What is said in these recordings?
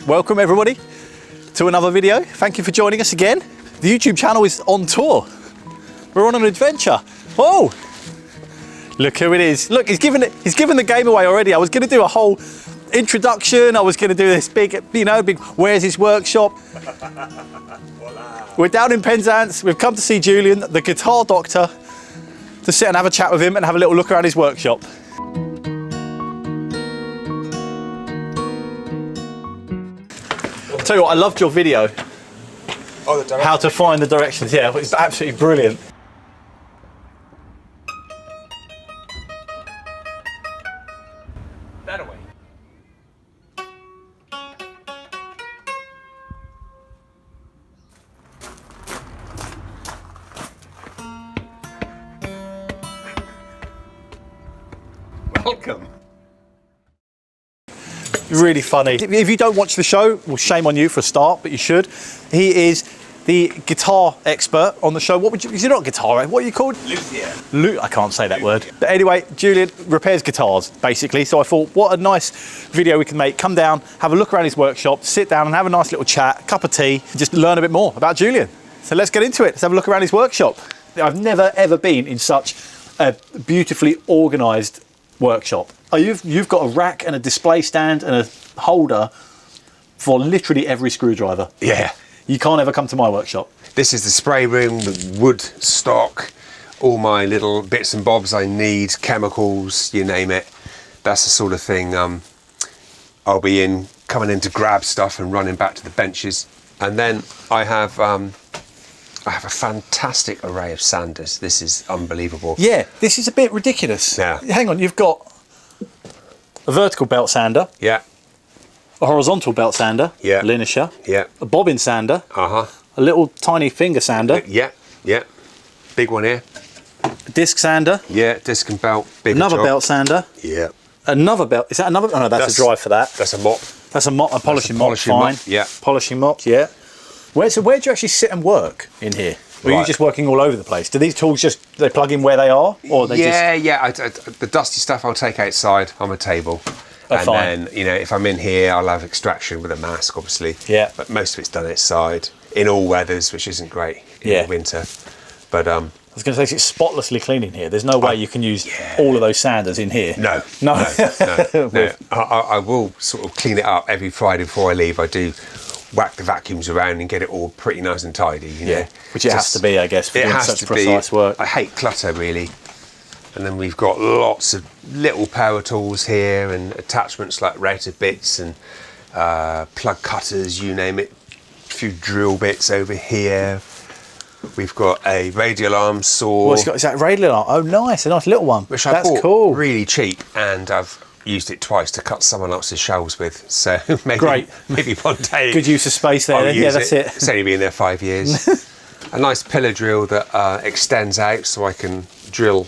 welcome everybody to another video. Thank you for joining us again. The YouTube channel is on tour. We're on an adventure. Oh, look who it is. Look, he's given the game away already. I was going to do a whole introduction. I was going to do this big, big, where's his workshop? We're down in Penzance. We've come to see Julyan, the guitar doctor, to sit and have a chat with him and have a little look around his workshop. I'll tell you what, I loved your video. Oh, the directions. How to find the directions. Yeah, it's absolutely brilliant. That away. Welcome. Really funny. If you don't watch the show, well, shame on you for a start, but you should. He is the guitar expert on the show. What would you? Is he not a guitar? What are you called? Luthier. I can't say that word. But anyway, Julyan repairs guitars basically. So I thought, what a nice video we can make. Come down, have a look around his workshop, sit down and have a nice little chat, a cup of tea, and just learn a bit more about Julyan. So let's get into it. Let's have a look around his workshop. I've never ever been in such a beautifully organised workshop. Oh, you've got a rack and a display stand and a holder for literally every screwdriver. Yeah. You can't ever come to my workshop. This is the spray room, the wood stock, all my little bits and bobs I need, chemicals, you name it. That's the sort of thing I'll be coming in to grab stuff and running back to the benches. And then I have a fantastic array of sanders. This is unbelievable. Yeah, this is a bit ridiculous. Yeah. Hang on, you've got a vertical belt sander, Yeah. a horizontal belt sander, Yeah. linisher, Yeah. a bobbin sander, Uh-huh. a little tiny finger sander, Yeah. Yeah. Big one here. a disc sander, Yeah. Disc and belt. Big another job. belt sander, Yeah. another belt. Is that another? Oh no, that's a drive for that. That's a mop. That's a mop, a polishing polishing mop. mop, Fine. yeah. Polishing mop. Yeah. Where do you actually sit and work in here? Or are you Right. just working all over the place? Do these tools they plug in where they are, or they Yeah. The dusty stuff I'll take outside on my table. Oh, And fine. then, if I'm in here, I'll have extraction with a mask, obviously. Yeah. But most of it's done outside in all weathers, which isn't great in Yeah. the winter. But I was going to say it's spotlessly clean in here. There's no way you can use all of those sanders in here. no. I will sort of clean it up every Friday before I leave. I do whack the vacuums around and get it all pretty nice and tidy. You know? Which it has to be, I guess, for It doing has such to precise be. work. I hate clutter, really. And then we've got lots of little power tools here and attachments like router bits and plug cutters, you name it. A few drill bits over here. We've got a radial arm saw. Is that radial arm? Oh, nice, a nice little one. Which I That's bought cool. really cheap, and I've used it twice to cut someone else's shelves with. So maybe, Great. maybe one day. Good use of space there. I'll Then. Yeah, use that's it. It's only been there 5 years. A nice pillar drill that extends out so I can drill,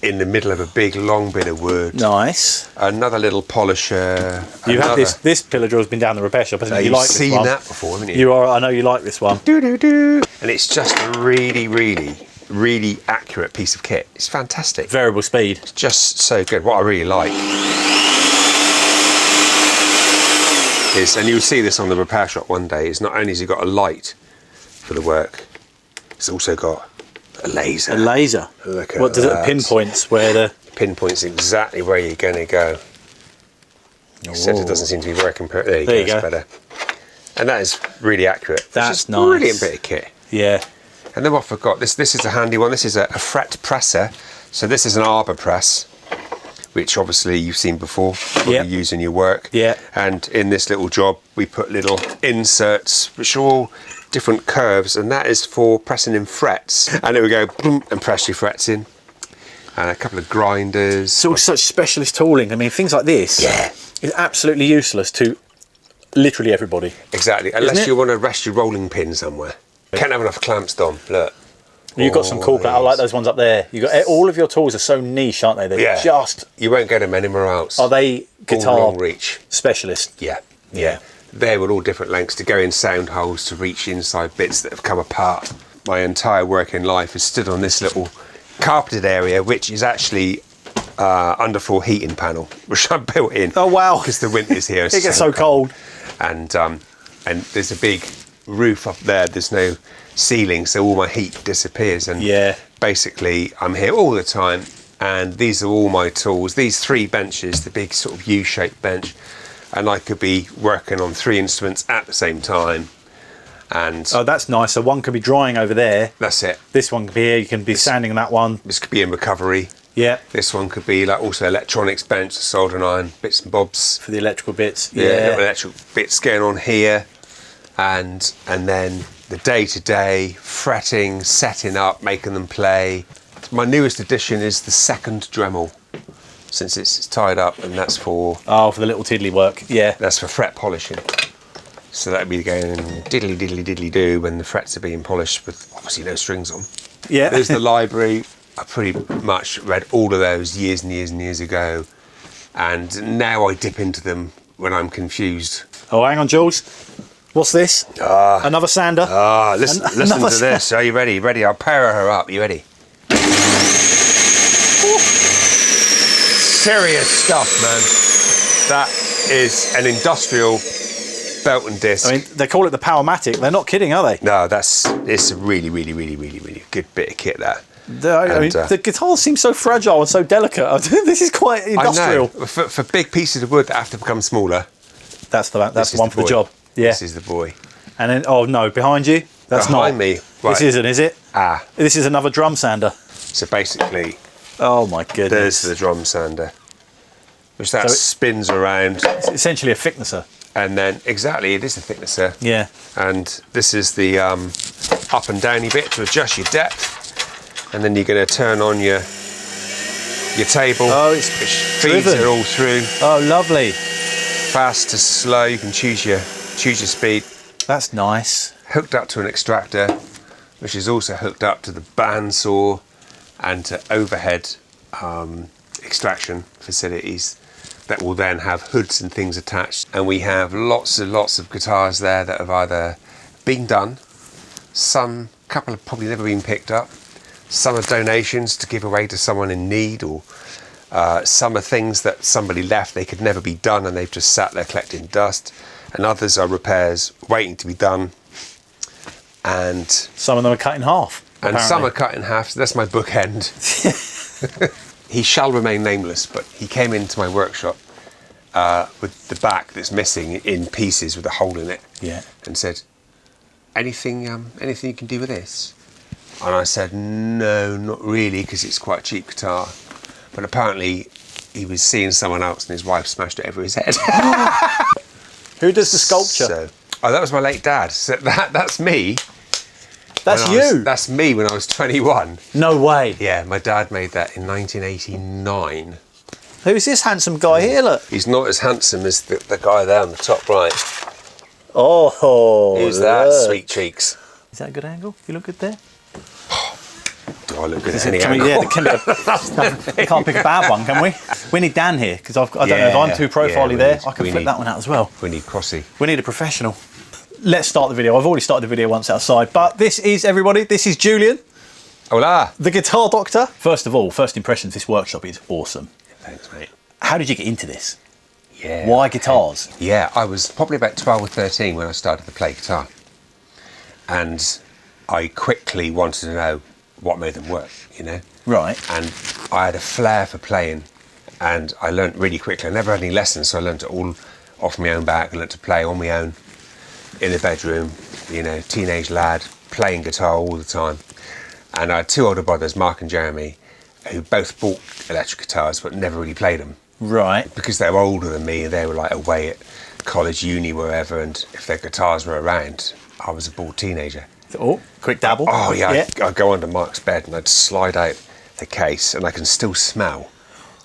in the middle of a big long bit of wood. Nice. Another little polisher. You've had this pillar drill's been down the repair shop, hasn't it? You You've like this seen one? that before, haven't you? I know you like this one. And it's just a really, really, really accurate piece of kit. It's fantastic. Variable speed. It's just so good. What I really like is, and you'll see this on the repair shop one day, is not only has it got a light for the work, it's also got a laser. A laser. Look at What does that. it pinpoints where the? Pinpoints exactly where you're going to go. Except it doesn't seem to be working. There you go. It's better. And that is really accurate. That's it's a nice. Brilliant bit of kit. Yeah. And then what I forgot, this is a handy one. This is a fret presser. So this is an arbor press, which obviously you've seen before. You use in your work. Yeah. And in this little job, we put little inserts, which are all different curves, and that is for pressing in frets. And it would go boom, and press your frets in. And a couple of grinders. It's all such specialist tooling. I mean, things like this is absolutely useless to literally everybody. Exactly, unless you want to rest your rolling pin somewhere. Can't have enough clamps, Dom. Look. You've got some cool. I like those ones up there. You got all of your tools are so niche, aren't they? They're just. You won't get them anywhere else. Are they guitar long reach specialist? Yeah. They were all different lengths to go in sound holes to reach inside bits that have come apart. My entire working life has stood on this little carpeted area, which is actually underfloor heating panel, which I built in. Oh wow! Because the winters here it gets so cold. And there's a big roof up there. There's no ceiling, so all my heat disappears. And basically, I'm here all the time. And these are all my tools. These 3 benches, the big sort of U-shaped bench, and I could be working on 3 instruments at the same time. And oh, that's nice. So one could be drying over there. That's it. This one could be here. You can be sanding that one. This could be in recovery. Yeah. This one could be like also electronics bench, soldering iron, bits and bobs. For the electrical bits. Yeah, little electrical bits going on here. And then the day-to-day fretting, setting up, making them play. My newest addition is the 2nd Dremel, since it's tied up, and that's for... Oh, for the little tiddly work, yeah. That's for fret polishing. So that'd be going diddly diddly diddly do when the frets are being polished with obviously no strings on. Yeah. There's the library. I pretty much read all of those years and years and years ago, and now I dip into them when I'm confused. Oh, hang on, Jules. What's this? Another sander. Listen to this. Are you ready? Ready? I'll power her up. You ready? Serious stuff, man. That is an industrial belt and disc. I mean, they call it the Powermatic. They're not kidding, are they? No, it's a really, really, really, really, really good bit of kit, that. The guitars seem so fragile and so delicate. This is quite industrial. I know. For big pieces of wood that have to become smaller. That's the one for the job. Yeah. This is the boy. And then, oh no, behind you? That's behind not. me. Right. This isn't, is it? This is another drum sander. So basically, oh my goodness. There's the drum sander, which spins around. It's essentially a thicknesser. And then, exactly, it is a thicknesser. Yeah. And this is the up and downy bit to adjust your depth. And then you're going to turn on your table, which feeds it all through. Oh, lovely. Fast to slow, you can choose your speed. That's nice. Hooked up to an extractor, which is also hooked up to the bandsaw and to overhead extraction facilities that will then have hoods and things attached. And we have lots of guitars there that have either been done, couple have probably never been picked up, some are donations to give away to someone in need, or some are things that somebody left, they could never be done and they've just sat there collecting dust, and others are repairs waiting to be done. And some of them are cut in half. And apparently. Some are cut in half, so that's my bookend. He shall remain nameless, but he came into my workshop with the back that's missing in pieces with a hole in it. Yeah. And said, anything you can do with this? And I said, no, not really, because it's quite a cheap guitar. But apparently he was seeing someone else and his wife smashed it over his head. Who does the sculpture? That was my late dad. So that's me. That's you? That's me when I was 21. No way. Yeah, my dad made that in 1989. Who's this handsome guy here, look? He's not as handsome as the guy there on the top right. Oh, who's that, sweet cheeks? Is that a good angle? You look good there? Do I look good at any angle? Yeah, we can't pick a bad one, can we? We need Dan here, because I don't know if I'm too profiley there. I can flip that one out as well. We need Crossy. We need a professional. Let's start the video. I've already started the video once outside, but this is Julyan. Hola. The Guitar Doctor. First of all, first impressions, this workshop is awesome. Thanks, mate. How did you get into this? Yeah. Why guitars? Yeah, I was probably about 12 or 13 when I started to play guitar. And I quickly wanted to know what made them work, you know? Right. And I had a flair for playing, and I learnt really quickly. I never had any lessons, so I learnt it all off my own back. I learnt to play on my own in the bedroom, you know, teenage lad, playing guitar all the time. And I had two older brothers, Mark and Jeremy, who both bought electric guitars but never really played them. Right. Because they were older than me, they were like away at college, uni, wherever, and if their guitars were around, I was a bored teenager. Oh, quick dabble. Oh yeah, I'd go under Mark's bed and I'd slide out the case, and I can still smell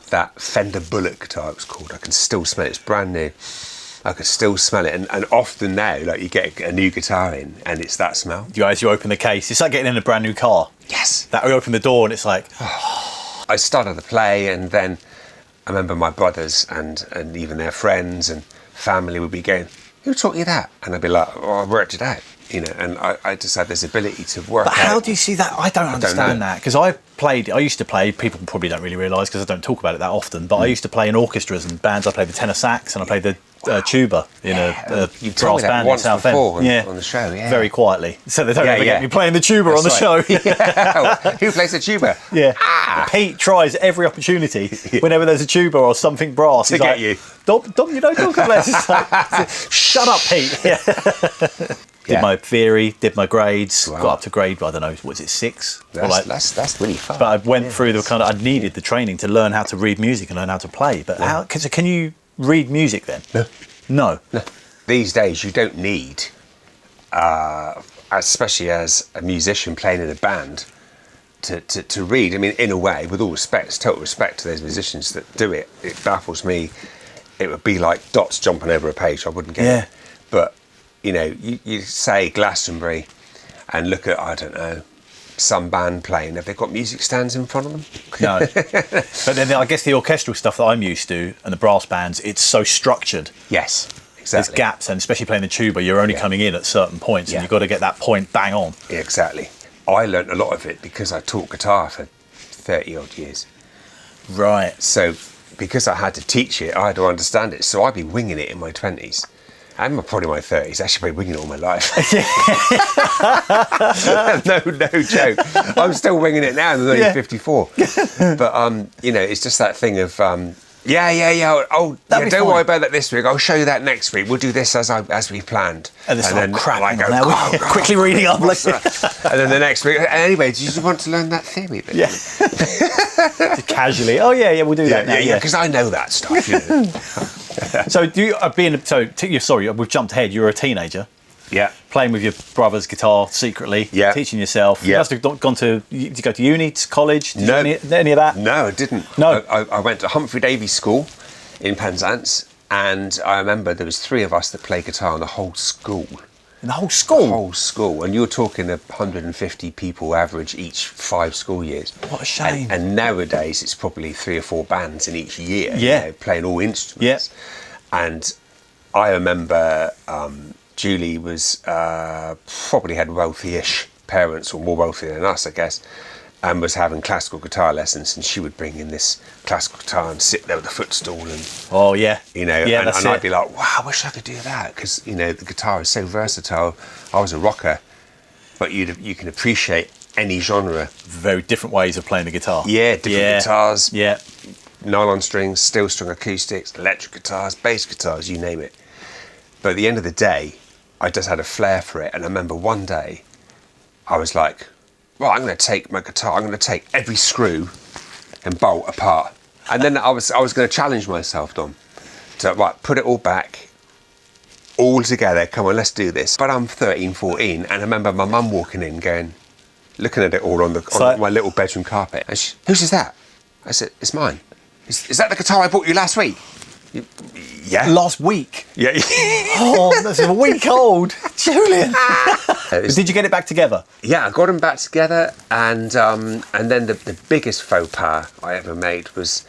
that Fender Bullet guitar, it was called. I can still smell it, it's brand new. I can still smell it, and often now, like, you get a new guitar in and it's that smell. You open the case, it's like getting in a brand new car. Yes. That we open the door and it's like... I started to play, and then I remember my brothers and even their friends and family would be going, who taught you that? And I'd be like, oh, I worked it out, you know, and I just had this ability to work But out. how do you see that? I don't understand that, because I played. I used to play. People probably don't really realise because I don't talk about it that often. But I used to play in orchestras and bands. I played the tenor sax and I played the tuba in a You've brass told me that band in once Southend. before on the show. Yeah, very quietly, so they don't ever yeah. get me playing the tuba on the show. Who plays the tuba? Yeah, Pete tries every opportunity whenever there's a tuba or something brass To get you. Dom, you know, ukuleles. Shut up, Pete. Did my theory, did my grades, got up to grade, I don't know, was it 6? That's really fun. But I went through the kind of, I needed the training to learn how to read music and learn how to play. But can you read music then? No. These days you don't need, especially as a musician playing in a band, to read. I mean, in a way, with all respect, total respect to those musicians that do it, it baffles me. It would be like dots jumping over a page. I wouldn't get it. But, you know, you say Glastonbury and look at, I don't know, some band playing. Have they got music stands in front of them? No. But then I guess the orchestral stuff that I'm used to and the brass bands, it's so structured. Yes, exactly. There's gaps, and especially playing the tuba, you're only coming in at certain points and you've got to get that point bang on. Yeah, exactly. I learnt a lot of it because I taught guitar for 30 odd years. Right. So because I had to teach it, I had to understand it. So I'd be winging it in my 20s. And probably my 30s, actually been winging it all my life. no joke. I'm still winging it now, I'm only 54. But, you know, it's just that thing of, don't worry about that this week, I'll show you that next week. We'll do this as we planned. And it's then crap. I go, quickly reading up. And then the next week, anyway, do you want to learn that theory? Bit? Yeah. Casually. Oh, yeah, we'll do that now. Yeah, because I know that stuff, you know. So we've jumped ahead. You were a teenager. Yeah. Playing with your brother's guitar secretly. Yeah. Teaching yourself. Yeah. You must have gone to. Did you go to uni, to college? Did No. you do any of that? No, I didn't. No. I went to Humphrey Davies School in Penzance, and I remember there was 3 of us that played guitar in the whole school. In the whole school? The whole school. And you're talking 150 people average each 5 school years. What a shame. And nowadays it's probably 3 or 4 bands in each year. Yeah. You know, playing all instruments. Yeah. And I remember Julie was probably had wealthy-ish parents, or more wealthy than us, I guess, and was having classical guitar lessons, and she would bring in this classical guitar and sit there with a footstool and you know, and I'd be like, wow, I wish I could do that, because you know the guitar is so versatile. I was a rocker, but you can appreciate any genre. Very different ways of playing the guitar. Yeah, different guitars. Yeah. Nylon strings, steel string acoustics, electric guitars, bass guitars, you name it. But at the end of the day, I just had a flair for it, and I remember one day I was like, well, I'm going to take my guitar, I'm going to take every screw and bolt apart. And then I was going to challenge myself, Dom, to put it all back, all together, come on, let's do this. But I'm 13, 14, and I remember my mum walking in going, looking at it all on my little bedroom carpet. And she, whose is that? I said, it's mine. Is that the guitar I bought you last week? Yeah. Last week? Yeah. Oh, that's a week old. Julyan. Did you get it back together? Yeah, I got them back together, and then the biggest faux pas I ever made was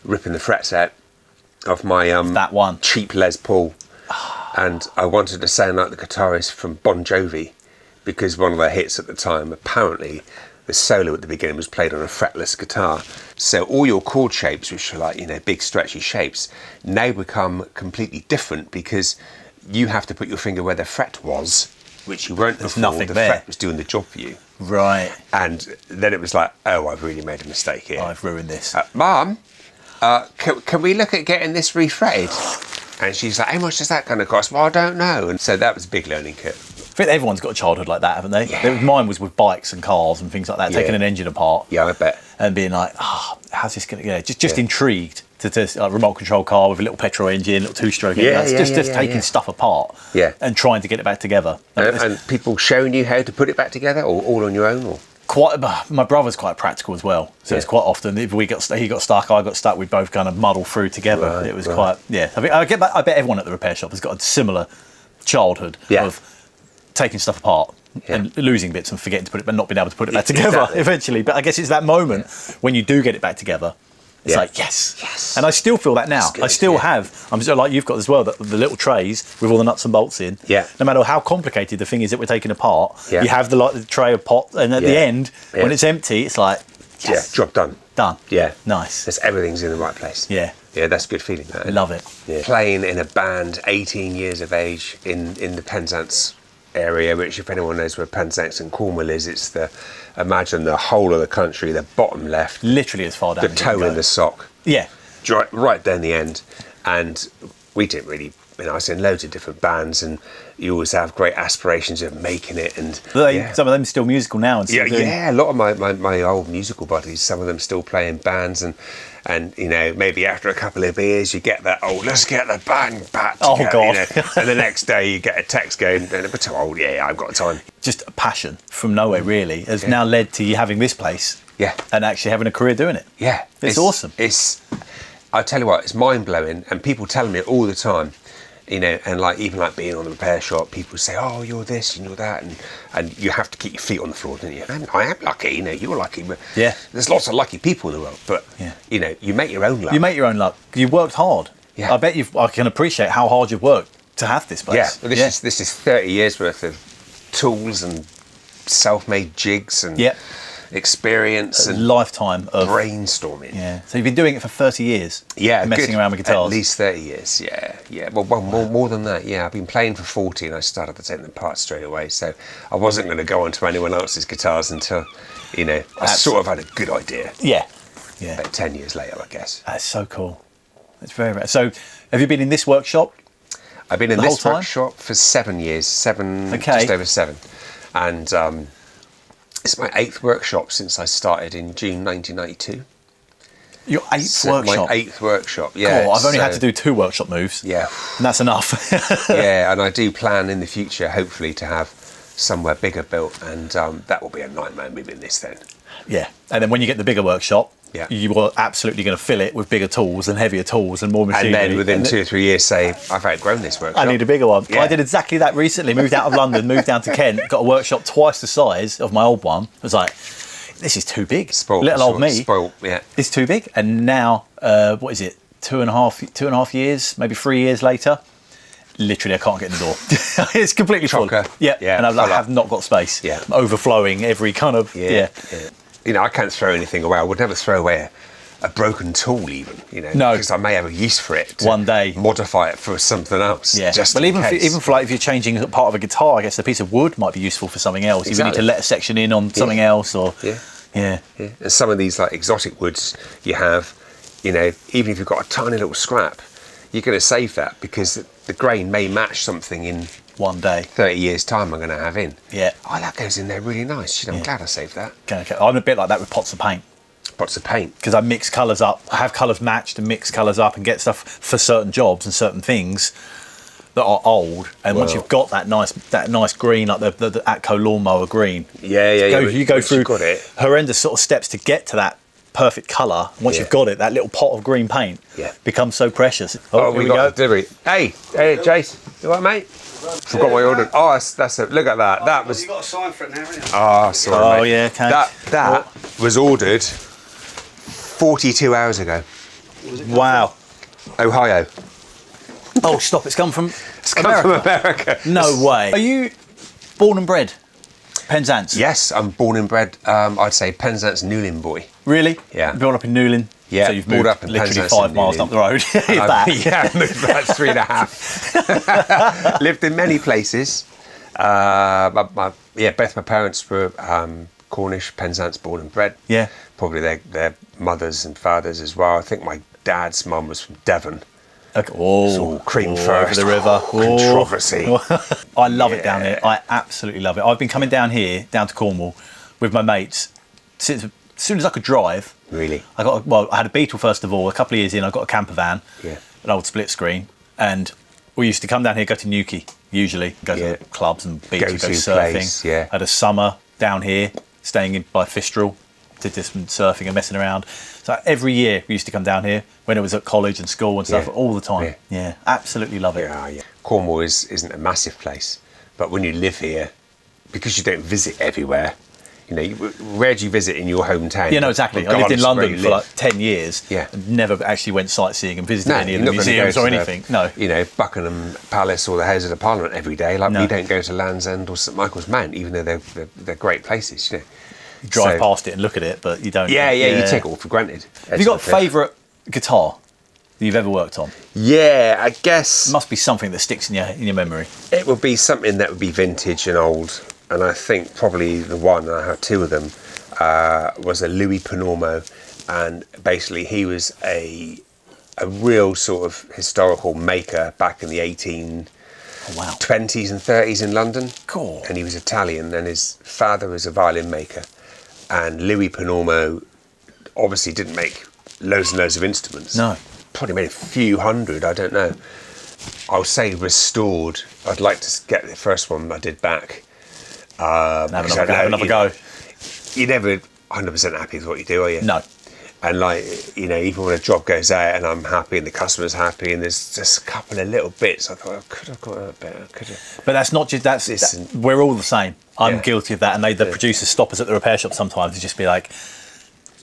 ripping the frets out of my that one cheap Les Paul. And I wanted to sound like the guitarist from Bon Jovi, because one of their hits at the time, apparently, the solo at the beginning was played on a fretless guitar. So all your chord shapes, which are like, you know, big stretchy shapes, now become completely different because you have to put your finger where the fret was, which you weren't before. Nothing the there. fret was doing the job for you. Right. And then it was like, oh, I've really made a mistake here. I've ruined this. Mum, can we look at getting this refretted? And she's like, how much is that going to cost? Well, I don't know. And so that was a big learning curve. I think everyone's got a childhood like that, haven't they? Yeah. Mine was with bikes and cars and things like that, taking an engine apart. Yeah, I bet. And being like, how's this going to, just intrigued to a remote control car with a little petrol engine, little 2-stroke engine. Just taking stuff apart and trying to get it back together. And people showing you how to put it back together, or all on your own? Or? My brother's quite practical as well, so it's quite often if he got stuck, I got stuck, we both kind of muddle through together. Right, it was quite I bet everyone at the repair shop has got a similar childhood of taking stuff apart and losing bits and forgetting to put it, but not being able to put it back together eventually. But I guess it's that moment when you do get it back together. It's like, yes. And I still feel that now. I still have. I'm just like you've got as well, the little trays with all the nuts and bolts in. Yeah. No matter how complicated the thing is that we're taking apart, you have the tray of pot, and at the end, when it's empty, it's like, Yes. Yeah, job done. Done. Yeah. Nice. Everything's in the right place. Yeah. Yeah, that's a good feeling, that. Love it. Yeah. Playing in a band, 18 years of age, in the Penzance area, which, if anyone knows where Penzance and Cornwall is, it's imagine the whole of the country, the bottom left. Literally as far down The as you can toe go. in the sock. Yeah. Right down the end. And we didn't really, I was in loads of different bands, and you always have great aspirations of making it. And Some of them are still musical now. And still doing... a lot of my old musical buddies, some of them still play in bands, and maybe after a couple of beers you get that, let's get the band back together, God. And the next day you get a text going, we're too old, I've got time. Just a passion from nowhere really has now led to you having this place and actually having a career doing it. It's awesome. I tell you what, it's mind-blowing, and people tell me it all the time, and even being on the repair shop, people say, oh, you're this and you're that, and you have to keep your feet on the floor, don't you? And I am lucky, you're lucky, but there's lots of lucky people in the world, but you make your own luck. You make your own luck. You worked hard. I bet I can appreciate how hard you've worked to have this place. Well, this is 30 years worth of tools and self-made jigs and experience and lifetime of brainstorming. So you've been doing it for 30 years. Messing around with guitars. At least 30 years. Well, more than that. I've been playing for 40, and I started to take them apart straight away. So I wasn't going to go onto anyone else's guitars until I sort of had a good idea. About 10 years later, I guess. That's so cool. It's very rare. So have you been in this workshop? I've been in this workshop for 7 years. Just over 7, and it's my 8th workshop since I started in June 1992. Your 8th workshop? My 8th workshop, yeah. Cool. I've only had to do 2 workshop moves. Yeah. And that's enough. And I do plan in the future, hopefully, to have somewhere bigger built, and that will be a nightmare moving this then. Yeah. And then when you get the bigger workshop, you are absolutely going to fill it with bigger tools and heavier tools and more machinery. And then within 2 or 3 years say, I've outgrown this workshop. I need a bigger one. I did exactly that recently. Moved out of London, moved down to Kent, got a workshop twice the size of my old one. I was like, this is too big. Little old me. Spoiled, It's too big. And now, what is it? 2.5 years, maybe 3 years later, literally I can't get in the door. It's completely full. And I have not got space. I'm overflowing every kind of, I can't throw anything away. I would never throw away a broken tool even, No. Because I may have a use for it. One day. Modify it for something else. Just even for if you're changing part of a guitar, I guess a piece of wood might be useful for something else. Exactly. You need to let a section in on something else or... And some of these exotic woods you have, even if you've got a tiny little scrap, you're going to save that because the grain may match something in one day, 30 years time I'm going to have in. That goes in there really nice. I'm glad I saved that. Okay. I'm a bit like that with pots of paint. Pots of paint? Because I mix colours up. I have colours matched and mix colours up and get stuff for certain jobs and certain things that are old. And once you've got that nice green, like the Atco lawnmower green, you go through horrendous sort of steps to get to that perfect colour. Once you've got it, that little pot of green paint becomes so precious. We got delivery. Hey, Jace, you all right, mate? Forgot what I ordered. Oh, that's it. Look at that. That was. You got a sign for it now, haven't you? Oh, sorry, mate. Okay. That was ordered 42 hours ago. Wow. Ohio. Oh, stop! It's come from America. No way. Are you born and bred Penzance? Yes, I'm born and bred. I'd say Penzance Newlyn boy. Really? Yeah. Born up in Newlyn. Yeah. So you've moved up in literally Penzance 5 miles up the road. Moved back 3.5. Lived in many places. Both my parents were Cornish, Penzance, born and bred. Yeah. Probably their mothers and fathers as well. I think my dad's mum was from Devon. Okay. So cream first. Over the river. Controversy. I love it down here. I absolutely love it. I've been coming down here, down to Cornwall, with my mates since as soon as I could drive. Really? I had a Beetle first of all. A couple of years in, I got a camper van, an old split screen, and we used to come down here, go to Newquay, usually go to clubs and beaches, go surfing. Place, had a summer down here, staying in by Fistral, did this surfing and messing around. So every year we used to come down here when it was at college and school and stuff, all the time. Yeah, absolutely love it. Cornwall isn't a massive place, but when you live here, because you don't visit everywhere, where do you visit in your hometown? Yeah, no, exactly. I lived in London for 10 years. And never actually went sightseeing and visited any of the museums or anything. Buckingham Palace or the Houses of Parliament every day. We don't go to Land's End or St Michael's Mount, even though they're great places. You drive past it and look at it, but you don't. Yeah, you take it all for granted. Have you got a favourite guitar that you've ever worked on? Yeah, I guess It must be something that sticks in your memory. it would be something that would be vintage and old. And I think probably the one, and I have two of them, was a Louis Panormo. And basically he was a real sort of historical maker back in the 1820s and 30s in London. Cool. And he was Italian, and his father was a violin maker. And Louis Panormo obviously didn't make loads and loads of instruments. No. Probably made a few hundred, I don't know. I'll say restored. I'd like to get the first one I did back. Have another go. You're never 100% happy with what you do, are you? No. And even when a job goes out and I'm happy and the customer's happy and there's just a couple of little bits, I thought I could have got that better. But that's not just we're all the same. I'm guilty of that, and the producers stop us at the repair shop sometimes to just be like,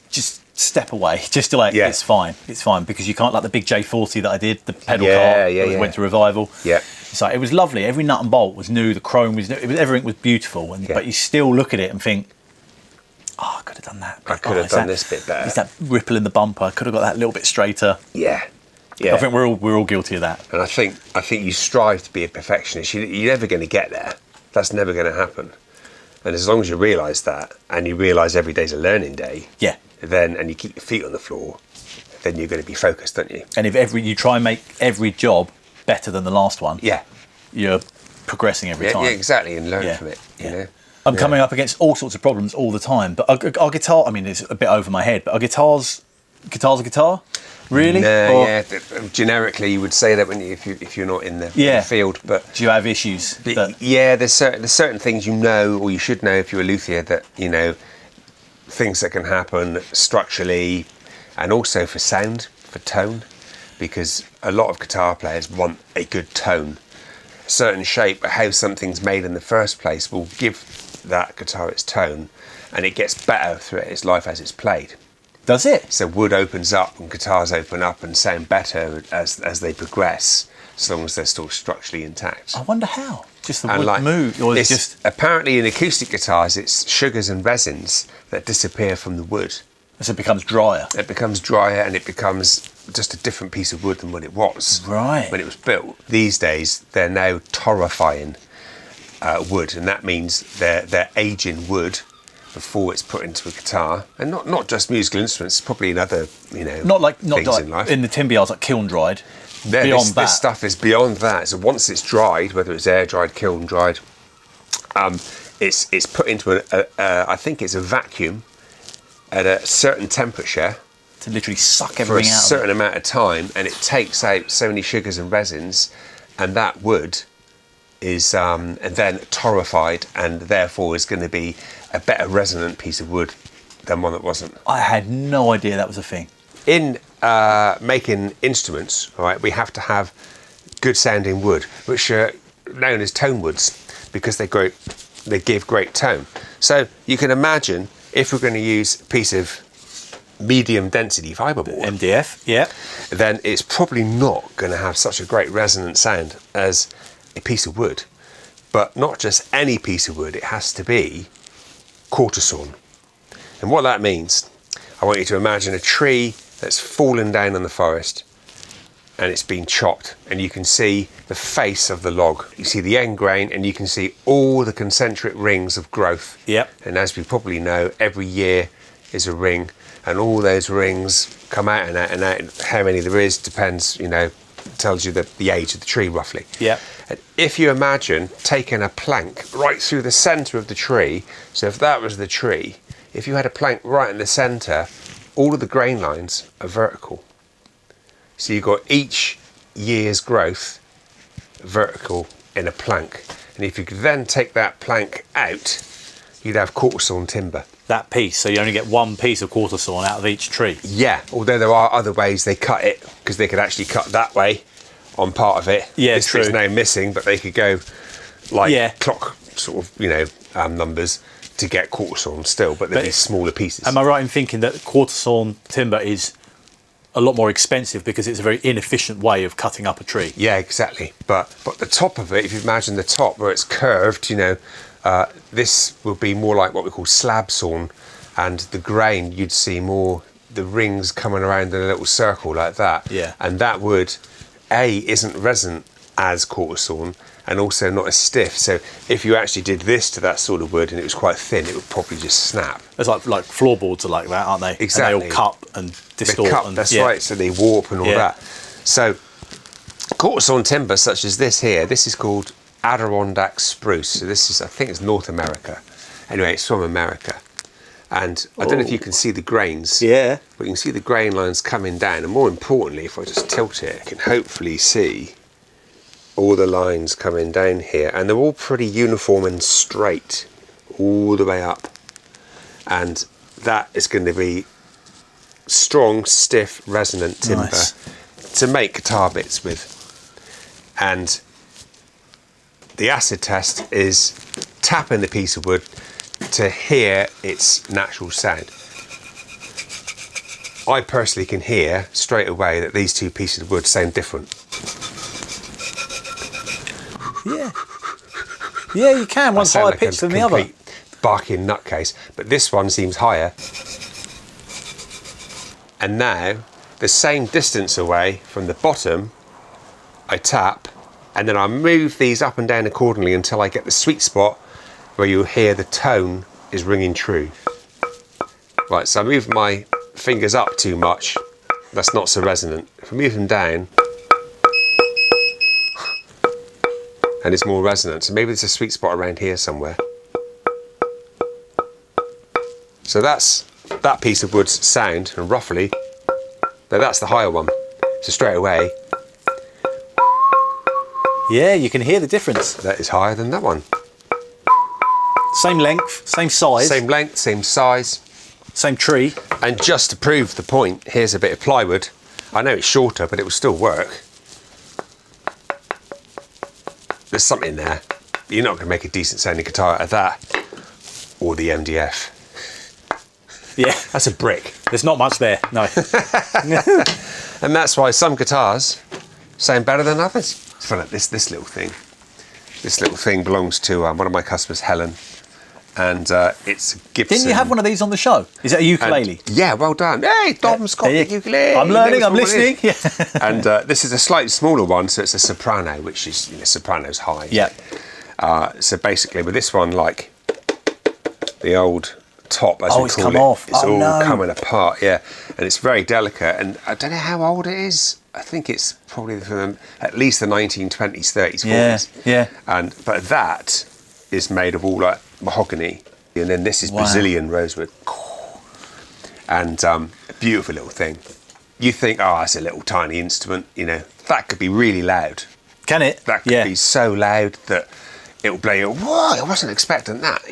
just step away, just to it's fine, because you can't, like the big J40 that I did, the pedal car, went to revival. Yeah. So it was lovely. Every nut and bolt was new. The chrome was new. Everything was beautiful, but you still look at it and think, I could have done that. I could have done this bit better. It's that ripple in the bumper. I could have got that little bit straighter. Yeah. I think we're all guilty of that. And I think you strive to be a perfectionist. You're never going to get there. That's never going to happen. And as long as you realise that, and you realise every day's a learning day, and you keep your feet on the floor, then you're going to be focused, don't you? And if you try and make every job better than the last one, you're progressing every time. Yeah, exactly, and learn from it. You know. I'm coming up against all sorts of problems all the time, but our guitar, I mean, it's a bit over my head, but our guitar's a guitar? Really? No, generically, you would say that if you're not in the field. But do you have issues? There's certain things or you should know if you're a luthier, that things that can happen structurally, and also for sound, for tone, because a lot of guitar players want a good tone. A certain shape, how something's made in the first place, will give that guitar its tone, and it gets better throughout its life as it's played. Does it? So wood opens up and guitars open up and sound better as they progress, as long as they're still structurally intact. I wonder how. Just the wood move, or it's just apparently in acoustic guitars, it's sugars and resins that disappear from the wood. So it becomes drier. It becomes drier, and it becomes just a different piece of wood than what it was when it was built. These days, they're now torrefying wood, and that means they're aging wood before it's put into a guitar, and not just musical instruments, probably in other not like things in life. In the timber yards, like kiln dried. This stuff is beyond that. So once it's dried, whether it's air dried, kiln dried, it's put into I think it's a vacuum at a certain temperature to literally suck everything for a certain amount of time, and it takes out so many sugars and resins, and that wood is and then torrefied, and therefore is going to be a better resonant piece of wood than one that wasn't. I had no idea that was a thing. In making instruments, right, we have to have good sounding wood, which are known as tone woods, because they give great tone. So you can imagine if we're going to use a piece of medium density fiberboard, MDF, then it's probably not going to have such a great resonant sound as a piece of wood. But not just any piece of wood, it has to be quarter sawn. And what that means, I want you to imagine a tree that's fallen down in the forest, and it's been chopped, and you can see the face of the log. You see the end grain, and you can see all the concentric rings of growth. And as we probably know, every year is a ring, and all those rings come out and out and out. How many there is depends, tells you the age of the tree roughly. And if you imagine taking a plank right through the centre of the tree, so if that was the tree, if you had a plank right in the centre, all of the grain lines are vertical. So you've got each year's growth vertical in a plank. And if you could then take that plank out, you'd have quarter sawn timber. That piece, so you only get one piece of quarter sawn out of each tree. Yeah, although there are other ways they cut it, because they could actually cut that way on part of it. This tree is now missing, but they could go clock sort of numbers to get quarter sawn still, but they'd be smaller pieces. Am I right in thinking that quarter sawn timber is a lot more expensive because it's a very inefficient way of cutting up a tree? Yeah, exactly. But the top of it, if you imagine the top where it's curved, this will be more like what we call slab sawn, and the grain, you'd see more the rings coming around in a little circle like that. Yeah. And that wood, isn't resonant as quarter sawn, and also not as stiff. So if you actually did this to that sort of wood and it was quite thin, it would probably just snap. It's like floorboards are like that, aren't they? Exactly. And they all cup and distort. They cup, and, that's right, so they warp and all that. So quarter sawn timber such as this here, this is called Adirondack spruce. So this is, I think it's North America. Anyway, it's from America. And I don't know if you can see the grains. Yeah. But you can see the grain lines coming down. And more importantly, if I just tilt it, you can hopefully see all the lines coming down here. And they're all pretty uniform and straight all the way up. And that is going to be strong, stiff, resonant timber to make guitar bits with. And the acid test is tapping the piece of wood to hear its natural sound. I personally can hear straight away that these two pieces of wood sound different. Yeah. Yeah, you can. One's higher pitched than the other. Barking nutcase, but this one seems higher. And now, the same distance away from the bottom, I tap, and then I move these up and down accordingly until I get the sweet spot where you'll hear the tone is ringing true. Right, so I move my fingers up too much, that's not so resonant. If I move them down, and it's more resonant, so maybe there's a sweet spot around here somewhere. So that's that piece of wood's sound, and roughly, that's the higher one. So straight away, yeah, you can hear the difference. that is higher than that one. Same length, same size. Same length, same size. Same tree. And just to prove the point, here's a bit of plywood. I know it's shorter, but it will still work. There's something there. You're not going to make a decent sounding guitar out of that. Or the MDF. Yeah. That's a brick. There's not much there, no. And that's why some guitars sound better than others. It's funny, this little thing. This little thing belongs to one of my customers, Helen. And it's a Gibson. Didn't you have one of these on the show? Is it a ukulele? And, yeah, well done. Hey, Dom's got the ukulele. I'm learning, I'm listening. Yeah. And this is a slightly smaller one, so it's a soprano, which is, soprano's high. Yeah. So basically, with this one, like the old top, as we it's call come it, off. it's all no. coming apart. Yeah, and it's very delicate. And I don't know how old it is. I think it's probably from at least the 1920s, 30s, 40s. Yeah. But that is made of all like mahogany, and then this is Brazilian rosewood, and a beautiful little thing. You think, oh, that's a little tiny instrument, that could be really loud. Can it? That could be so loud that it will blow you. Whoa! I wasn't expecting that,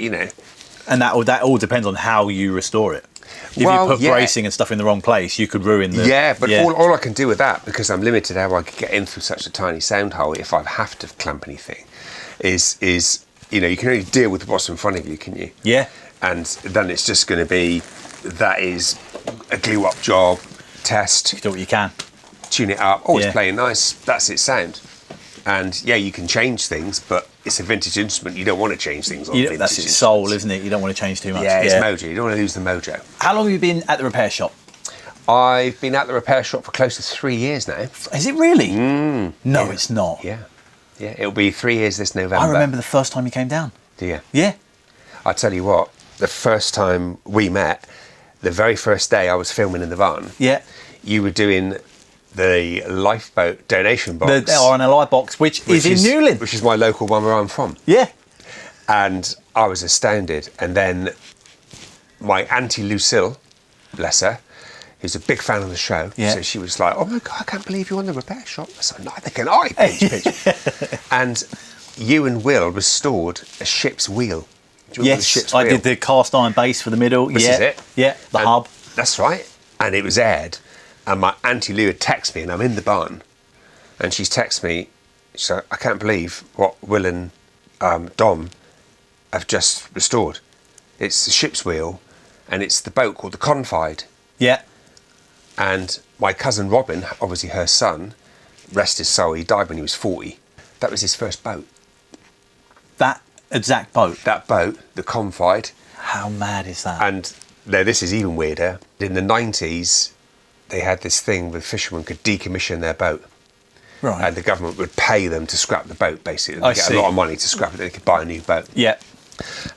And that all depends on how you restore it. If you put bracing and stuff in the wrong place, you could ruin the... Yeah, but all I can do with that, because I'm limited how I can get in through such a tiny sound hole if I have to clamp anything, is you can only deal with what's in front of you, can you? Yeah. And then it's just going to be, that is a glue-up job, test. You do what you can. Tune it up. Oh, it's playing nice. That's its sound. And yeah, you can change things, but it's a vintage instrument. You don't want to change things on vintage That's its soul, isn't it? You don't want to change too much. Yeah, it's mojo. You don't want to lose the mojo. How long have you been at the repair shop? I've been at the repair shop for close to 3 years now. Is it really? No, it's not. Yeah. Yeah, it'll be 3 years this November. I remember the first time you came down. Do you? Yeah. I tell you what, the first time we met, the very first day I was filming in the van, Yeah. you were doing the lifeboat donation box. The RNLI box, which is in Newlyn. Which is my local one where I'm from. Yeah. And I was astounded. And then my Auntie Lucille, bless her, who's a big fan of the show, so she was like, oh my God, I can't believe you're on the repair shop. I said, neither can I, pinch. And you and Will restored a ship's wheel. Do you remember the ship's wheel? I did the cast iron base for the middle. This is it. Yeah, the hub. That's right. And it was aired. And my Auntie Lou had texted me, and I'm in the barn. And she's texted me, so I can't believe what Will and Dom have just restored. It's the ship's wheel, and it's the boat called the Confide. Yeah. And my cousin Robin, obviously her son, rest his soul, he died when he was 40. That was his first boat. That exact boat? That boat, the Confide. How mad is that? And No, this is even weirder. In the 90s, they had this thing where fishermen could decommission their boat. Right. And the government would pay them to scrap the boat, basically. They get see. a lot of money to scrap it, they could buy a new boat. Yeah.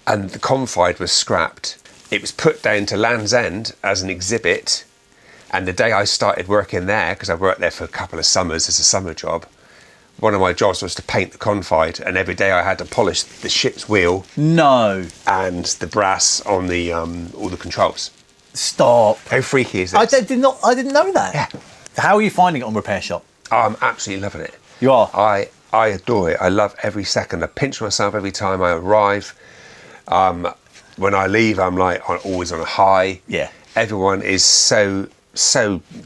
And the Confide was scrapped. It was put down to Land's End as an exhibit. And the day I started working there, because I worked there for a couple of summers as a summer job, one of my jobs was to paint the Confide, and every day I had to polish the ship's wheel. No. And the brass on the all the controls. Stop. How freaky is I this? I didn't know that. Yeah. How are you finding it on Repair Shop? Oh, I'm absolutely loving it. You are? I adore it. I love every second. I pinch myself every time I arrive. When I leave, I'm like always on a high. Yeah. Everyone is so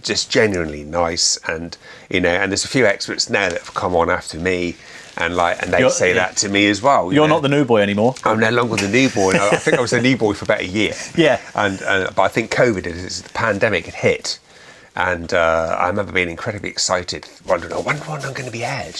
just genuinely nice, and and there's a few experts now that have come on after me, and they say that to me as well. You're not the new boy anymore. I'm no longer the new boy. I think I was the new boy for about a year. Yeah. But I think COVID, the pandemic had hit. And I remember being incredibly excited, wondering, when I'm going to be aired,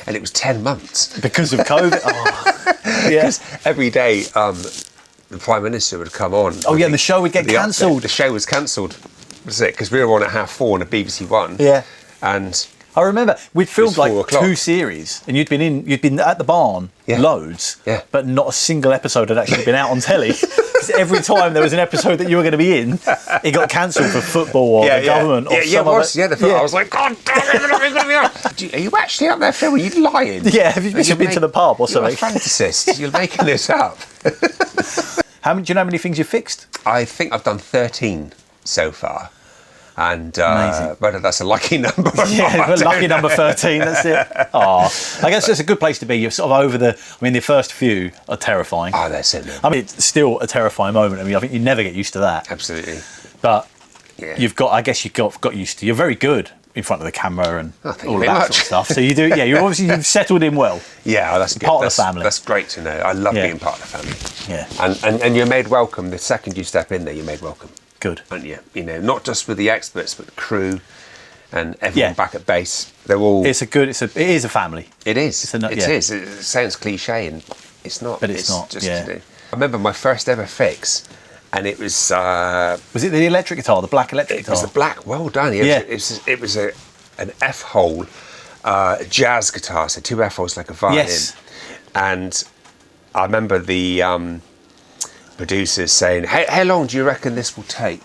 And it was 10 months. Because of COVID? Oh, yeah. Because every day the Prime Minister would come on. Oh, yeah, and the show would get cancelled. The show was cancelled, was it? Because we were on at 4:30 on a BBC One. Yeah. And I remember we'd filmed like 4 o'clock. 2 series, and you'd been at the barn loads, but not a single episode had actually been out on telly. Because every time there was an episode that you were going to be in, it got cancelled for football or the government or some it was. other. Yeah, I was like, God damn it, I'm going to be on. Are you actually up there filming? Are you lying? Yeah, have you been to the pub or something? You're a fantasist. You're making this up. Do you know how many things you've fixed? I think I've done 13 so far. And Amazing. whether that's a lucky number or not, lucky number 13, that's it. Oh, I guess it's a good place to be. You're sort of over the first few are terrifying. Oh, that's it. I mean, it's still a terrifying moment. I mean, I think you never get used to that. Absolutely. But you've got used to. You're very good in front of the camera and all of that sort of stuff. So you do, you've settled in well. Yeah, that's good. Part of the family. That's great to know. I love being part of the family. Yeah. And you're made welcome. The second you step in there, you're made welcome. Good. And not just with the experts, but the crew and everyone back at base. They're all. It is a family. It is. It is. It sounds cliche, and it's not. But it's not. Just to do. I remember my first ever fix, and it was. Was it the electric guitar, the black electric guitar? It was the black. Well done. It was an F-hole jazz guitar, so 2 F-holes like a violin. Yes. And I remember the producers saying, how long do you reckon this will take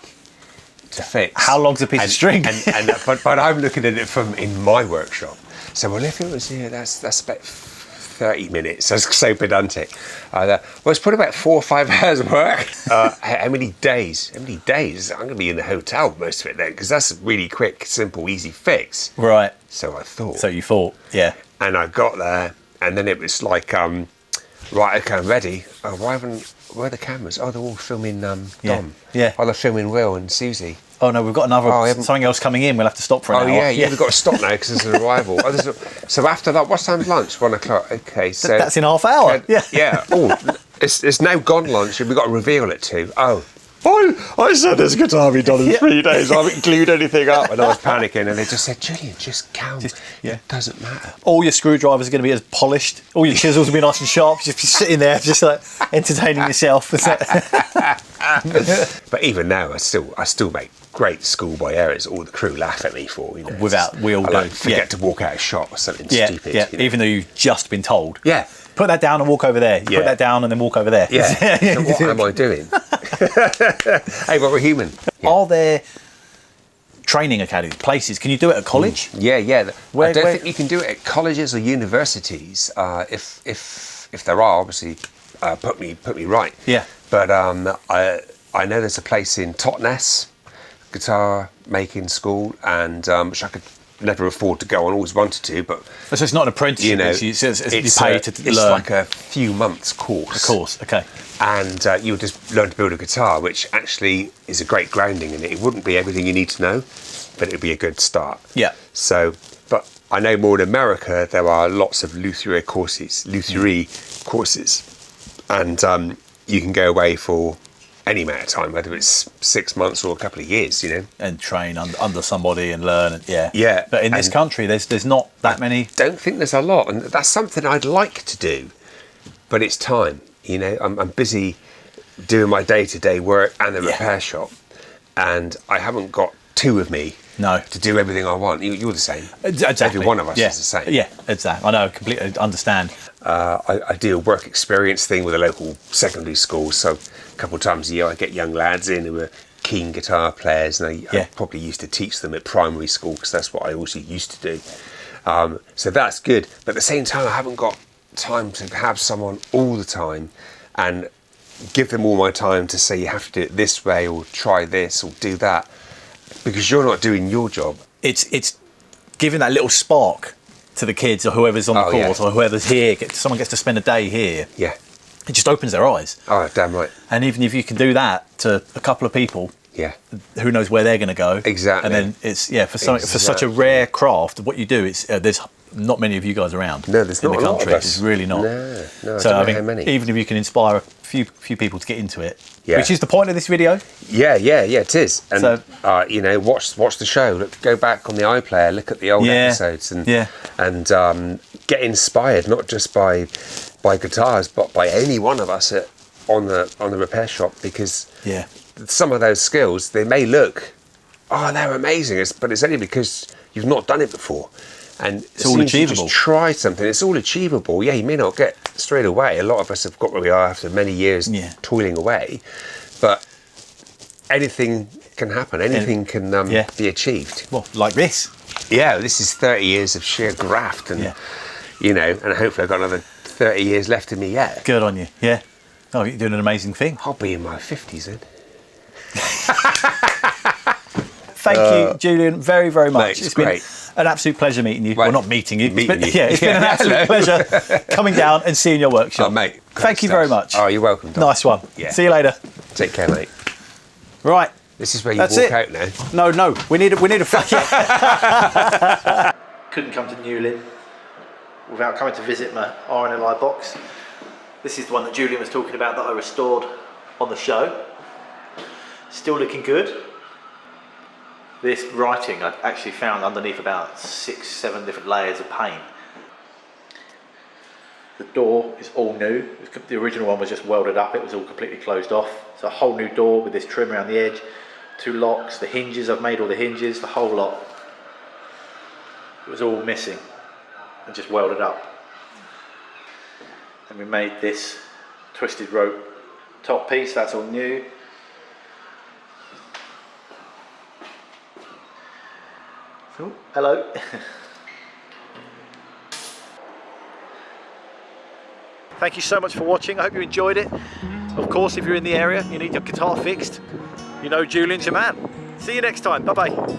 to fix? How long's a piece of string? But I'm looking at it from in my workshop. So if it was that's about 30 minutes. That's so pedantic. It's probably about 4 or 5 hours work. How many days? I'm going to be in the hotel most of it then, because that's a really quick, simple, easy fix. Right. So I thought. So you thought, yeah. And I got there, and then it was like, right, okay, I'm ready. Where are the cameras? Oh, they're all filming Dom. Yeah. Oh, they're filming Will and Susie. Oh no, we've got something else coming in. We'll have to stop for an hour. Oh yeah, we've got to stop now because there's an arrival. So after that, what time's lunch? 1 o'clock. Okay, so that's in half hour. Yeah. Oh, it's now gone lunch, and we've got to reveal it too. I said this guitar be done in 3 days. I haven't glued anything up, and I was panicking. And they just said, Julyan, just count. It doesn't matter. All your screwdrivers are going to be as polished. All your chisels will be nice and sharp. Just be sitting there, just like entertaining yourself. But even now, I still make great schoolboy errors. All the crew laugh at me for. Without we all I forget to walk out of shot or something stupid. Yeah. Even though you've just been told. Yeah. Put that down and walk over there. Put that down and then walk over there. Yeah. So what am I doing? Hey, but we're human. Yeah. Are there training academies, places? Can you do it at college? Yeah. I don't think you can do it at colleges or universities. If there are, obviously, put me right. Yeah. But I know there's a place in Totnes, guitar making school, and which I could never afford to go on, always wanted to, but so it's not an apprenticeship, you pay to learn. It's like a few months course. A course, okay. And you would just learn to build a guitar, which actually is a great grounding in it. It wouldn't be everything you need to know, but it would be a good start. Yeah. So, but I know more in America, there are lots of lutherie courses, and you can go away for any amount of time, whether it's 6 months or a couple of years, and train under somebody and learn. And, yeah. But in this country, there's not that many. Don't think there's a lot, and that's something I'd like to do, but it's time. I'm busy doing my day-to-day work and the repair shop, and I haven't got two of me to do everything I want. You're the same. Exactly. Every one of us is the same. Yeah, exactly. I know, completely understand. I do a work experience thing with a local secondary school, so a couple of times a year I get young lads in who are keen guitar players, and I probably used to teach them at primary school because that's what I also used to do. So that's good, but at the same time I haven't got time to have someone all the time and give them all my time to say you have to do it this way or try this or do that, because you're not doing your job. It's giving that little spark to the kids or whoever's on the course or whoever's here. Someone gets to spend a day here. Yeah. It just opens their eyes. Oh, damn right. And even if you can do that to a couple of people, who knows where they're going to go. Exactly. And then it's for such a rare craft, what you do, it's there's not many of you guys around. No, there's in not the a lot country. of us. It's really not. No. So I don't know how many. Even if you can inspire a few people to get into it, which is the point of this video. Yeah, it is. And watch the show. Go back on the iPlayer, look at the old episodes, and get inspired not just by guitars, but by any one of us on the repair shop, because some of those skills, they may look, they're amazing, but it's only because you've not done it before. And it's all achievable. You just try something, it's all achievable. Yeah, you may not get straight away. A lot of us have got where we are after many years toiling away, but anything can happen. Anything can be achieved. Well, like this. Yeah, this is 30 years of sheer graft, and and hopefully I've got another 30 years left in me yet. Good on you. Yeah. Oh, you're doing an amazing thing. I'll be in my 50s then. Thank you, Julyan, very, very much. Mate, it's great. Been an absolute pleasure meeting you. Well, not meeting you. Meeting you. Yeah, it's been an absolute pleasure coming down and seeing your workshop. Oh, mate. Thank you very much. Oh, you're welcome, Dom. Nice one. Yeah. See you later. Take care, mate. Right. This is where you walk out now. No. We need a Couldn't come to Newlyn without coming to visit my RNLI box. This is the one that Julyan was talking about that I restored on the show. Still looking good. This writing I actually found underneath about 6-7 different layers of paint. The door is all new. The original one was just welded up, it was all completely closed off. It's a whole new door with this trim around the edge, 2 locks, the hinges, I've made all the hinges, the whole lot. It was all missing and just welded up. And we made this twisted rope top piece, that's all new. Oh, hello. Thank you so much for watching. I hope you enjoyed it. Of course, if you're in the area, you need your guitar fixed, you know Julyan's your man. See you next time. Bye-bye.